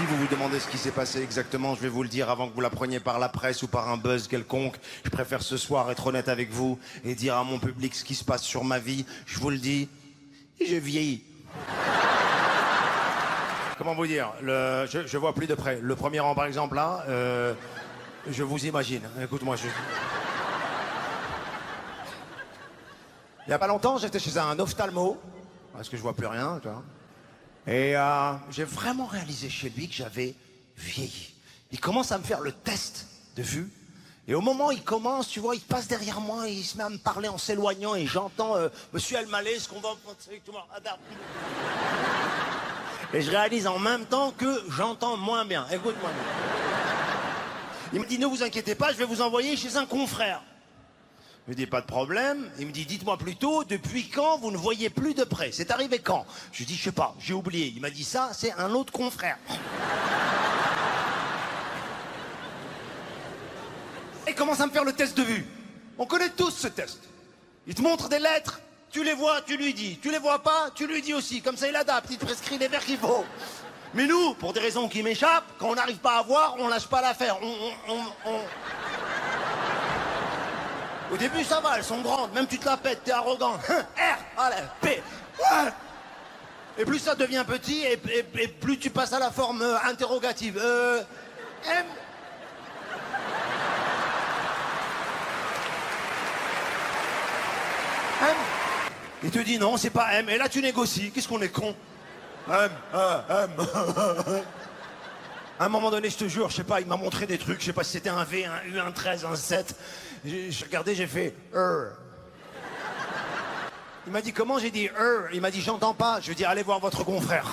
Si vous vous demandez ce qui s'est passé exactement, je vais vous le dire avant que vous la preniez par la presse ou par un buzz quelconque. Je préfère ce soir être honnête avec vous et dire à mon public ce qui se passe sur ma vie. Je vous le dis, j'ai vieilli. Comment vous dire, je vois plus de près. Le premier rang, par exemple, là, je vous imagine. Écoute-moi, il n'y a pas longtemps, j'étais chez un ophtalmo, parce que je vois plus rien, tu vois. Et j'ai vraiment réalisé chez lui que j'avais vieilli. Il commence à me faire le test de vue. Et au moment où il commence, tu vois, il passe derrière moi et il se met à me parler en s'éloignant et j'entends Monsieur Elmaleh, ce qu'on va... Et je réalise en même temps que j'entends moins bien. Écoute-moi. Il me dit, ne vous inquiétez pas, je vais vous envoyer chez un confrère. Je lui dis, pas de problème. Il me dit, dites-moi plutôt, depuis quand vous ne voyez plus de près? C'est arrivé quand? Je lui dis, je sais pas, j'ai oublié. Il m'a dit, ça, c'est un autre confrère. Et commence à me faire le test de vue. On connaît tous ce test. Il te montre des lettres, tu les vois, tu lui dis. Tu les vois pas, tu lui dis aussi. Comme ça, il adapte, il te prescrit les vers qu'il faut. Mais nous, pour des raisons qui m'échappent, quand on n'arrive pas à voir, on lâche pas l'affaire. Au début, ça va, elles sont grandes. Même tu te la pètes, t'es arrogant. R, allez, P. Ouais. Et plus ça devient petit, et plus tu passes à la forme interrogative. M. M. Il te dit non, c'est pas M. Et là, tu négocies. Qu'est-ce qu'on est con. M. À un moment donné, je te jure, je sais pas, il m'a montré des trucs, je sais pas si c'était un V, un U, un 13, un 7. J'ai regardé, j'ai fait Il m'a dit comment? J'ai dit Il m'a dit j'entends pas. Je lui ai dit allez voir votre confrère.